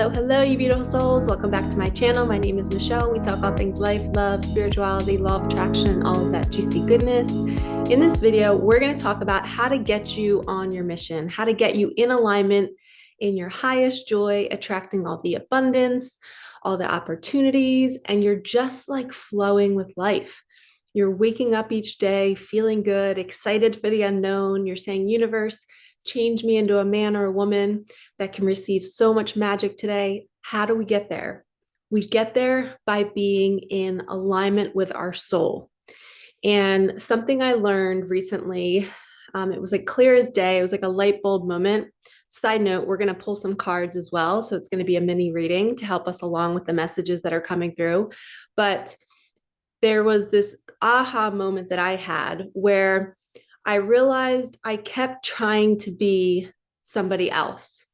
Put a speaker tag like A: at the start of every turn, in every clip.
A: Hello, hello, you beautiful souls. Welcome back to my channel. My name is Michelle. We talk all things life, love, spirituality, law of attraction, and all of that juicy goodness. In this video, we're going to talk about how to get you on your mission, how to get you in alignment in your highest joy, attracting all the abundance, all the opportunities, and you're just like flowing with life. You're waking up each day feeling good, excited for the unknown. You're saying, universe, change me into a man or a woman that can receive so much magic today. How do we get there? We get there by being in alignment with our soul. And something I learned recently, it was like clear as day. It was like a light bulb moment. Side note, we're going to pull some cards as well. So it's going to be a mini reading to help us along with the messages that are coming through. But there was this aha moment that I had where I realized I kept trying to be somebody else.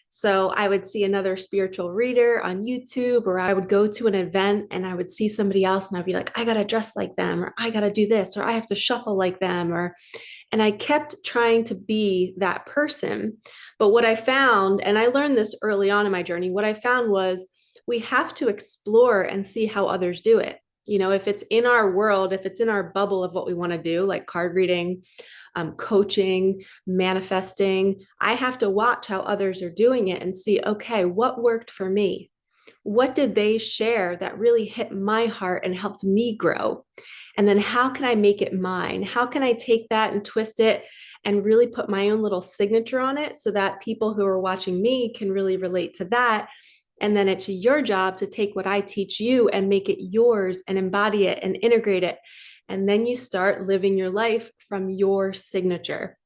A: So I would see another spiritual reader on YouTube, or I would go to an event and I would see somebody else and I'd be like, I got to dress like them, or I got to do this, or I have to shuffle like them, and I kept trying to be that person. But what I found, and I learned this early on in my journey, what I found was we have to explore and see how others do it. You know, if it's in our world, if it's in our bubble of what we want to do, like card reading, coaching, manifesting, I have to watch how others are doing it and see, okay, what worked for me? What did they share that really hit my heart and helped me grow? And then how can I make it mine? How can I take that and twist it and really put my own little signature on it so that people who are watching me can really relate to that? And then it's your job to take what I teach you and make it yours and embody it and integrate it. And then you start living your life from your signature.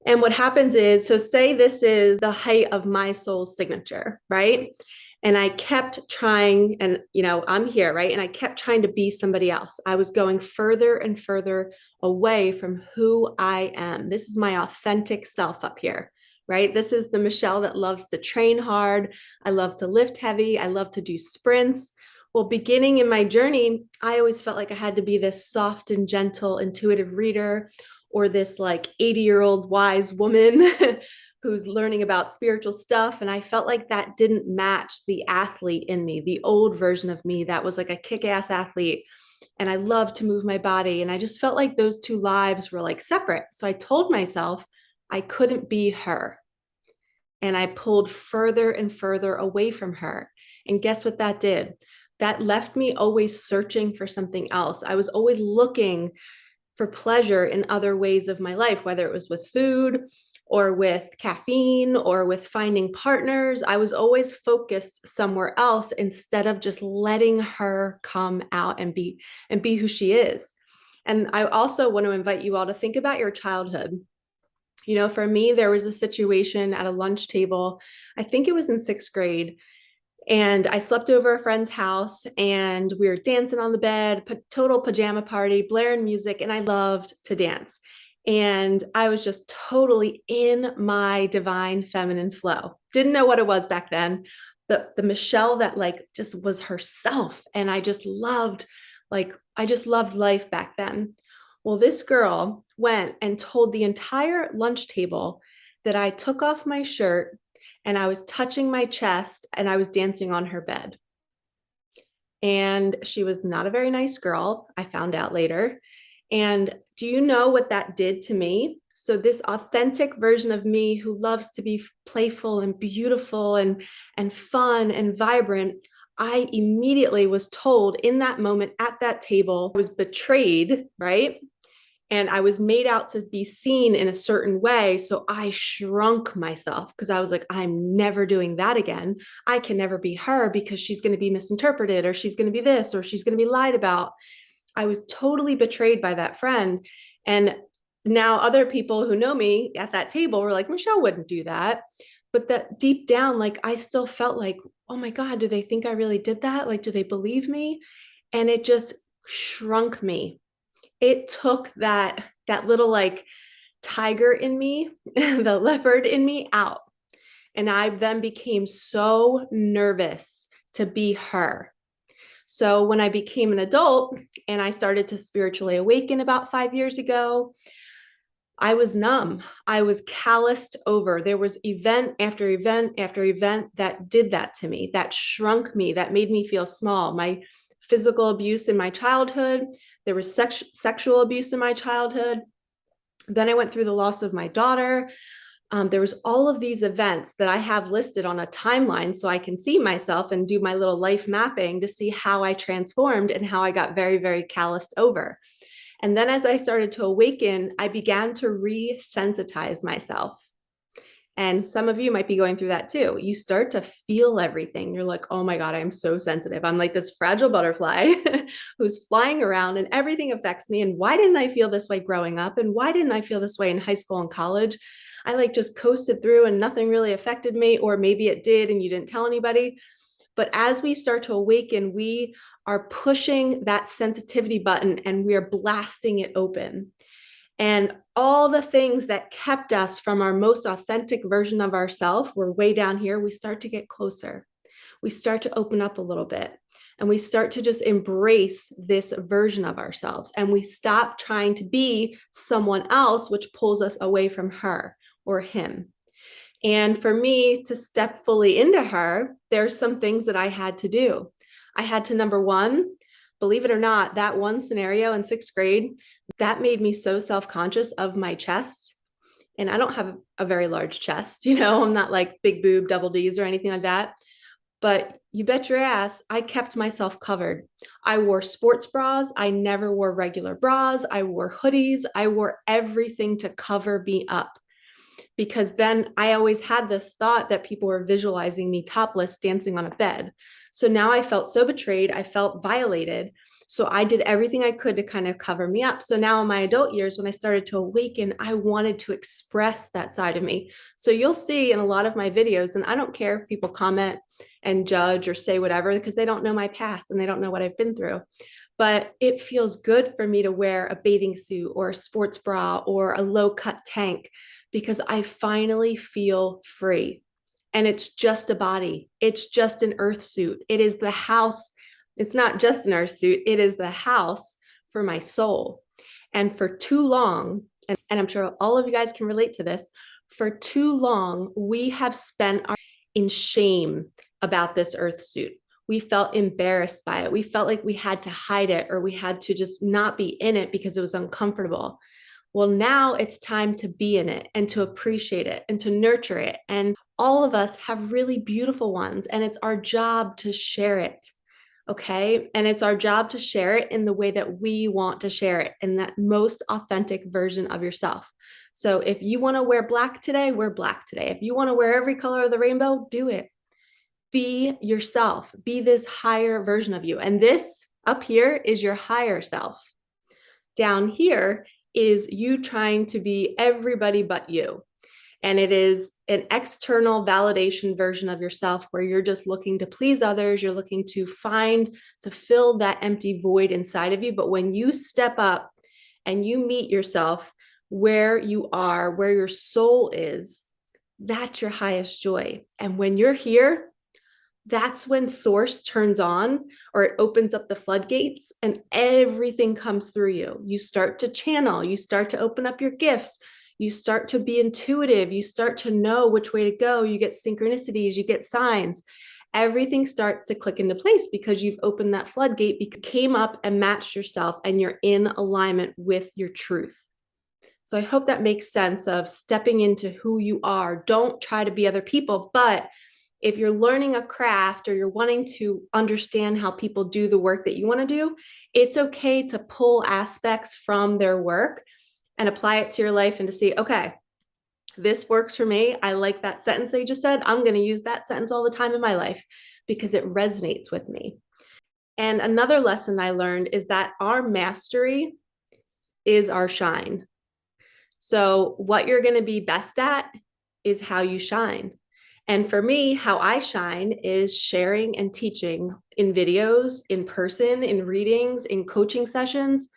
A: And what happens is, so say this is the height of my soul's signature, right? And I kept trying, and I'm here, right? And I kept trying to be somebody else. I was going further and further away from who I am. This is my authentic self up here, right? This is the Michelle that loves to train hard. I love to lift heavy. I love to do sprints. Well, beginning in my journey, I always felt like I had to be this soft and gentle, intuitive reader, or this like 80-year-old wise woman who's learning about spiritual stuff. And I felt like that didn't match the athlete in me, the old version of me that was like a kick-ass athlete. And I loved to move my body. And I just felt like those two lives were like separate. So I told myself I couldn't be her. And I pulled further and further away from her. And guess what that did? That left me always searching for something else. I was always looking for pleasure in other ways of my life, whether it was with food or with caffeine or with finding partners. I was always focused somewhere else instead of just letting her come out and be who she is. And I also want to invite you all to think about your childhood. You know, for me, there was a situation at a lunch table. I think it was in 6th grade. And I slept over a friend's house and we were dancing on the bed, total pajama party, blaring music, and I loved to dance. And I was just totally in my divine feminine flow. Didn't know what it was back then. The Michelle that like just was herself. And I just loved life back then. Well, this girl went and told the entire lunch table that I took off my shirt and I was touching my chest and I was dancing on her bed. And she was not a very nice girl, I found out later. And do you know what that did to me? So this authentic version of me who loves to be playful and beautiful and fun and vibrant, I immediately was told in that moment at that table, I was betrayed, right? And I was made out to be seen in a certain way. So I shrunk myself because I was like, I'm never doing that again. I can never be her because she's going to be misinterpreted, or she's going to be this, or she's going to be lied about. I was totally betrayed by that friend. And now other people who know me at that table were like, Michelle wouldn't do that. But that deep down, like I still felt like, oh my God, do they think I really did that? Like, do they believe me? And it just shrunk me. It took that little like tiger in me, the leopard in me out. And I then became so nervous to be her. So when I became an adult and I started to spiritually awaken about 5 years ago, I was numb. I was calloused over. There was event after event after event that did that to me, that shrunk me, that made me feel small. My physical abuse in my childhood, there was sexual abuse in my childhood. Then I went through the loss of my daughter. There was all of these events that I have listed on a timeline so I can see myself and do my little life mapping to see how I transformed and how I got very, very calloused over. And then as I started to awaken, I began to resensitize myself. And some of you might be going through that too. You start to feel everything. You're like, oh my God, I'm so sensitive. I'm like this fragile butterfly who's flying around and everything affects me. And why didn't I feel this way growing up? And why didn't I feel this way in high school and college? I like just coasted through and nothing really affected me, or maybe it did and you didn't tell anybody. But as we start to awaken, we are pushing that sensitivity button and we are blasting it open. And all the things that kept us from our most authentic version of ourselves were way down here. We start to get closer. We start to open up a little bit and we start to just embrace this version of ourselves. And we stop trying to be someone else, which pulls us away from her or him. And for me to step fully into her, there's some things that I had to do. I had to, number one, believe it or not, that one scenario in sixth grade, that made me so self-conscious of my chest. And I don't have a very large chest, I'm not like big boob, double D's or anything like that. But you bet your ass, I kept myself covered. I wore sports bras. I never wore regular bras. I wore hoodies. I wore everything to cover me up. Because then I always had this thought that people were visualizing me topless dancing on a bed. So now I felt so betrayed. I felt violated. So I did everything I could to kind of cover me up. So now in my adult years, when I started to awaken, I wanted to express that side of me. So you'll see in a lot of my videos, and I don't care if people comment and judge or say whatever, because they don't know my past and they don't know what I've been through. But it feels good for me to wear a bathing suit or a sports bra or a low cut tank because I finally feel free. And it's just a body. It's just an earth suit. It is the house. It's not just an earth suit. It is the house for my soul. And for too long, and I'm sure all of you guys can relate to this, for too long, we have spent in shame about this earth suit. We felt embarrassed by it. We felt like we had to hide it or we had to just not be in it because it was uncomfortable. Well, now it's time to be in it and to appreciate it and to nurture it. And all of us have really beautiful ones, and it's our job to share it. Okay. And it's our job to share it in the way that we want to share it, in that most authentic version of yourself. So if you want to wear black today, wear black today. If you want to wear every color of the rainbow, do it. Be yourself. Be this higher version of you. And this up here is your higher self. Down here is you trying to be everybody but you. And it is an external validation version of yourself where you're just looking to please others. You're looking to fill that empty void inside of you. But when you step up and you meet yourself where you are, where your soul is, that's your highest joy. And when you're here, that's when source turns on, or it opens up the floodgates and everything comes through you. You start to channel, you start to open up your gifts, you start to be intuitive, you start to know which way to go, you get synchronicities, you get signs. Everything starts to click into place because you've opened that floodgate, you came up and matched yourself and you're in alignment with your truth. So I hope that makes sense of stepping into who you are. Don't try to be other people, but if you're learning a craft or you're wanting to understand how people do the work that you want to do, it's okay to pull aspects from their work and apply it to your life and to see, okay, this works for me. I like that sentence they just said. I'm going to use that sentence all the time in my life because it resonates with me. And another lesson I learned is that our mastery is our shine. So what you're going to be best at is how you shine. And for me, how I shine is sharing and teaching in videos, in person, in readings, in coaching sessions.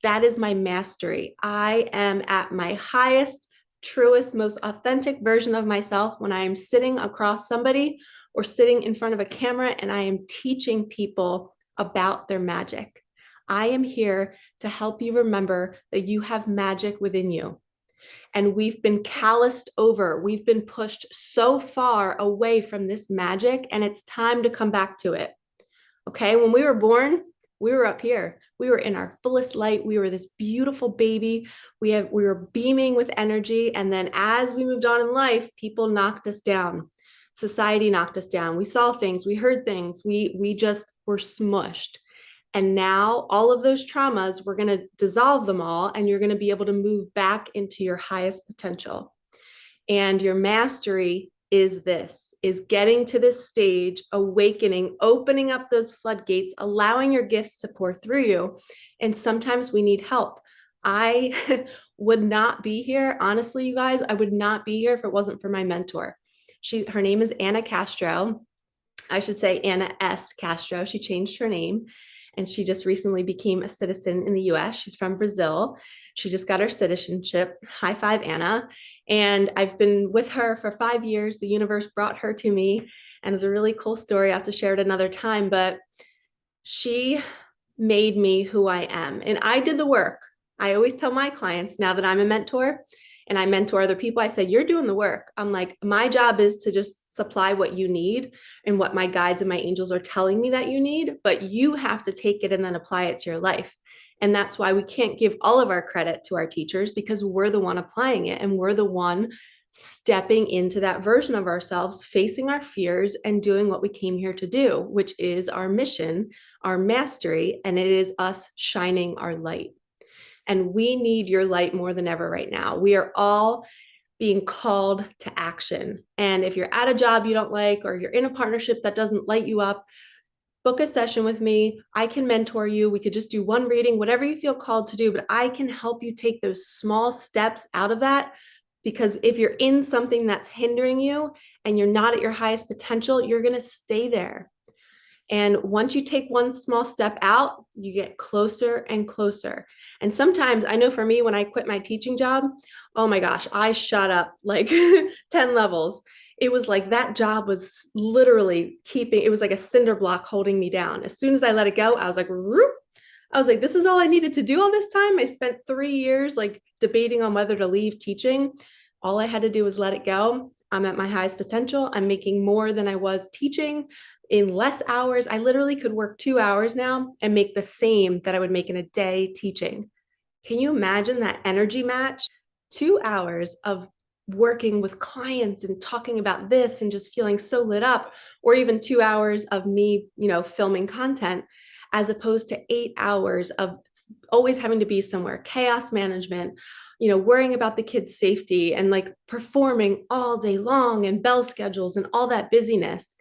A: That is my mastery. I am at my highest, truest, most authentic version of myself when I am sitting across somebody or sitting in front of a camera and I am teaching people about their magic. I am here to help you remember that you have magic within you. And we've been calloused over. We've been pushed so far away from this magic, and it's time to come back to it. Okay. When we were born, we were up here. We were in our fullest light. We were this beautiful baby. We were beaming with energy. And then as we moved on in life, people knocked us down. Society knocked us down. We saw things, we heard things, we just were smushed. And now all of those traumas, we're going to dissolve them all, and you're going to be able to move back into your highest potential. And your mastery is getting to this stage, awakening, opening up those floodgates, allowing your gifts to pour through you. And sometimes we need help. I would not be here. Honestly, you guys, I would not be here if it wasn't for my mentor. Her name is Anna Castro. I should say Anna S. Castro. She changed her name, and she just recently became a citizen in the US. She's from Brazil. She just got her citizenship. High five, Anna. And I've been with her for 5 years. The universe brought her to me, and it's a really cool story. I have to share it another time, but she made me who I am, and I did the work. I always tell my clients, now that I'm a mentor and I mentor other people, I say, you're doing the work. I'm like, my job is to just supply what you need and what my guides and my angels are telling me that you need, but you have to take it and then apply it to your life. And that's why we can't give all of our credit to our teachers, because we're the one applying it, and we're the one stepping into that version of ourselves, facing our fears and doing what we came here to do, which is our mission, our mastery, and it is us shining our light. And we need your light more than ever right now. We are all being called to action. And if you're at a job you don't like, or you're in a partnership that doesn't light you up, book a session with me. I can mentor you. We could just do one reading, whatever you feel called to do, but I can help you take those small steps out of that. Because if you're in something that's hindering you and you're not at your highest potential, you're going to stay there. And once you take one small step out, you get closer and closer. And sometimes, I know for me, when I quit my teaching job, oh my gosh, I shot up like 10 levels. It was like that job was literally it was like a cinder block holding me down. As soon as I let it go, I was like, whoop. I was like, this is all I needed to do all this time. I spent 3 years like debating on whether to leave teaching. All I had to do was let it go. I'm at my highest potential. I'm making more than I was teaching in less hours. I literally could work 2 hours now and make the same that I would make in a day teaching. Can you imagine that energy match? 2 hours of working with clients and talking about this and just feeling so lit up, or even 2 hours of me, filming content, as opposed to 8 hours of always having to be somewhere, chaos management, worrying about the kids' safety and like performing all day long and bell schedules and all that busyness.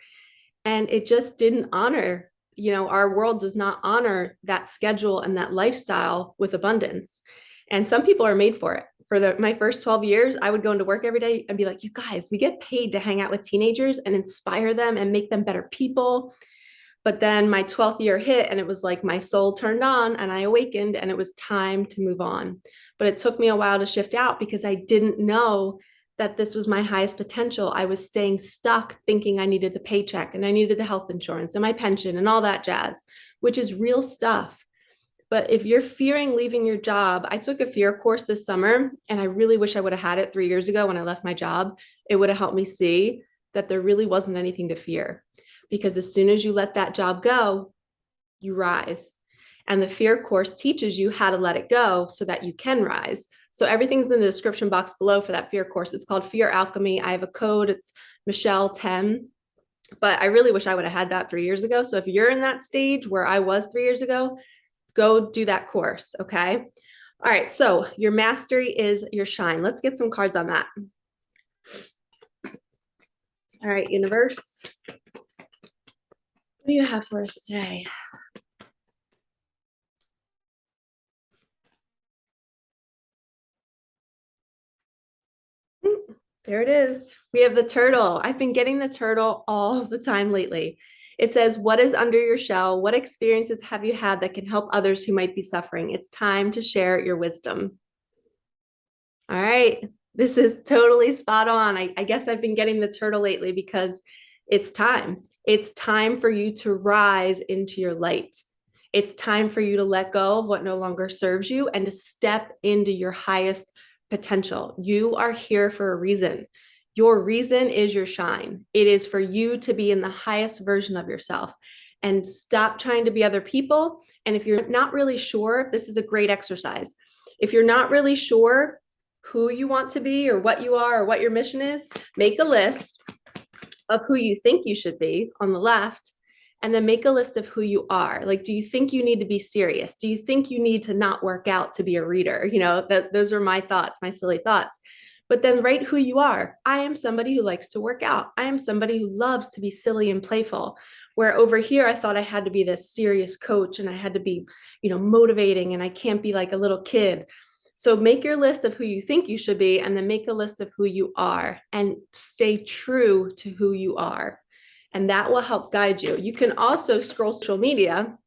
A: And it just didn't honor, our world does not honor that schedule and that lifestyle with abundance. And some people are made for it. For my first 12 years, I would go into work every day and be like, you guys, we get paid to hang out with teenagers and inspire them and make them better people. But then my 12th year hit, and it was like my soul turned on and I awakened, and it was time to move on. But it took me a while to shift out because I didn't know that this was my highest potential. I was staying stuck thinking I needed the paycheck and I needed the health insurance and my pension and all that jazz, which is real stuff. But if you're fearing leaving your job, I took a fear course this summer, and I really wish I would have had it 3 years ago when I left my job. It would have helped me see that there really wasn't anything to fear, because as soon as you let that job go, you rise. And the fear course teaches you how to let it go so that you can rise. So everything's in the description box below for that fear course. It's called Fear Alchemy. I have a code. It's Michelle 10. But I really wish I would have had that 3 years ago. So if you're in that stage where I was 3 years ago, go do that course. Okay. All right. So your mastery is your shine. Let's get some cards on that. All right, universe. What do you have for us today? There it is. We have the turtle. I've been getting the turtle all the time lately. It says, what is under your shell? What experiences have you had that can help others who might be suffering? It's time to share your wisdom. All right. This is totally spot on. I guess I've been getting the turtle lately because it's time. It's time for you to rise into your light. It's time for you to let go of what no longer serves you and to step into your highest potential. You are here for a reason. Your reason is your shine. It is for you to be in the highest version of yourself, and stop trying to be other people. And if you're not really sure, this is a great exercise. If you're not really sure who you want to be or what you are or what your mission is, make a list of who you think you should be on the left, and then make a list of who you are. Like, do you think you need to be serious? Do you think you need to not work out to be a reader? Those are my thoughts, my silly thoughts. But then write who you are. I am somebody who likes to work out. I am somebody who loves to be silly and playful. Where over here, I thought I had to be this serious coach and I had to be, motivating, and I can't be like a little kid. So make your list of who you think you should be, and then make a list of who you are, and stay true to who you are. And that will help guide you. You can also scroll social media.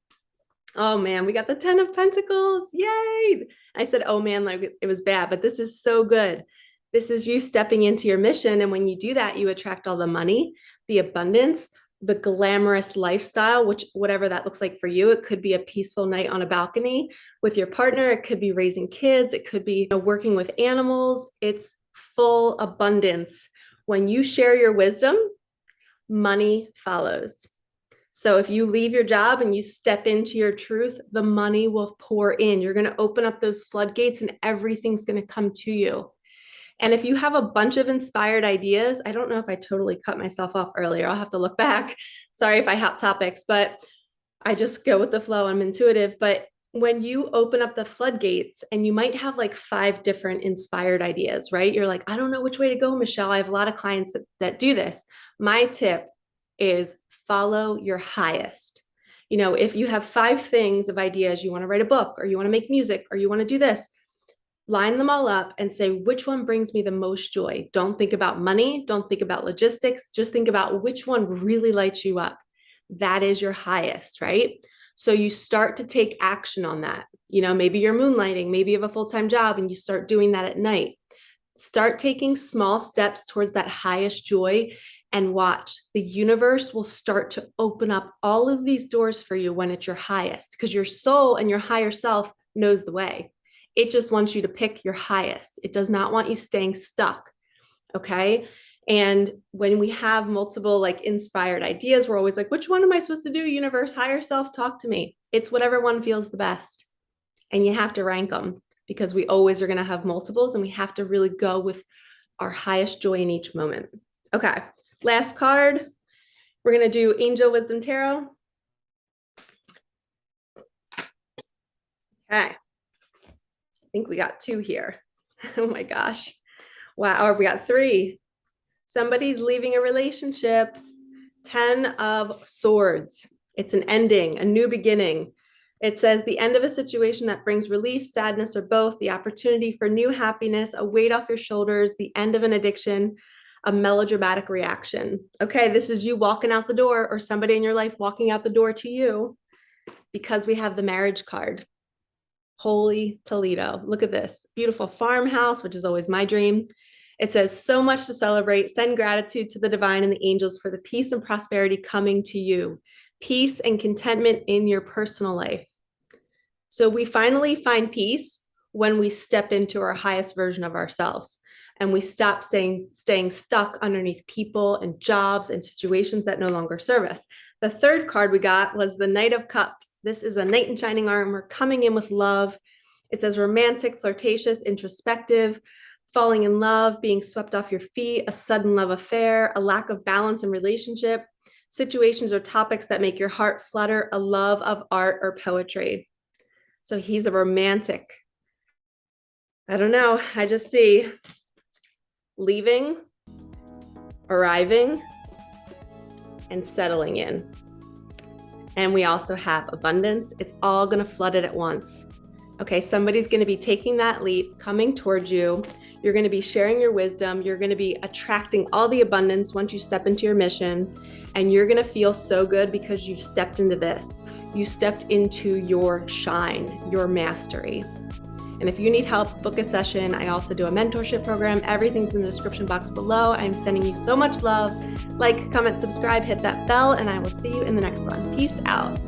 A: Oh man, we got the 10 of Pentacles. Yay. I said, oh man, like it was bad, but this is so good. This is you stepping into your mission. And when you do that, you attract all the money, the abundance, the glamorous lifestyle, which whatever that looks like for you. It could be a peaceful night on a balcony with your partner. It could be raising kids. It could be working with animals. It's full abundance. When you share your wisdom, money follows. So if you leave your job and you step into your truth, the money will pour in. You're going to open up those floodgates and everything's going to come to you. And if you have a bunch of inspired ideas, I don't know if I totally cut myself off earlier. I'll have to look back. Sorry if I hop topics, but I just go with the flow. I'm intuitive. But when you open up the floodgates, and you might have like 5 different inspired ideas, right? You're like, I don't know which way to go, Michelle. I have a lot of clients that do this. My tip is follow your highest. If you have 5 things of ideas, you want to write a book, or you want to make music, or you want to do this, line them all up and say, which one brings me the most joy? Don't think about money. Don't think about logistics. Just think about which one really lights you up. That is your highest, right? So you start to take action on that. Maybe you're moonlighting, maybe you have a full-time job and you start doing that at night. Start taking small steps towards that highest joy, and watch. The universe will start to open up all of these doors for you when it's your highest, because your soul and your higher self knows the way. It just wants you to pick your highest. It does not want you staying stuck. Okay. And when we have multiple inspired ideas, we're always like, which one am I supposed to do? Universe, higher self, talk to me. It's whatever one feels the best. And you have to rank them, because we always are going to have multiples, and we have to really go with our highest joy in each moment. Okay. Last card. We're going to do Angel Wisdom Tarot. Okay. I think we got 2 here. Oh my gosh. Wow. Or we got 3. Somebody's leaving a relationship. 10 of Swords. It's an ending, a new beginning. It says the end of a situation that brings relief, sadness, or both, the opportunity for new happiness, a weight off your shoulders, the end of an addiction, a melodramatic reaction. Okay, this is you walking out the door, or somebody in your life walking out the door to you, because we have the Marriage card. Holy Toledo. Look at this beautiful farmhouse, which is always my dream. It says, so much to celebrate. Send gratitude to the divine and the angels for the peace and prosperity coming to you. Peace and contentment in your personal life. So we finally find peace when we step into our highest version of ourselves, and we stop staying stuck underneath people and jobs and situations that no longer serve us. The third card we got was the Knight of Cups. This is a knight in shining armor coming in with love. It says romantic, flirtatious, introspective, falling in love, being swept off your feet, a sudden love affair, a lack of balance in relationship, situations or topics that make your heart flutter, a love of art or poetry. So he's a romantic. I don't know. I just see leaving, arriving, and settling in. And we also have abundance. It's all going to flood it at once. Okay, somebody's going to be taking that leap, coming towards you. You're going to be sharing your wisdom. You're going to be attracting all the abundance once you step into your mission. And you're going to feel so good because you've stepped into this. You stepped into your shine, your mastery. And if you need help, book a session. I also do a mentorship program. Everything's in the description box below. I'm sending you so much love. Like, comment, subscribe, hit that bell, and I will see you in the next one. Peace out.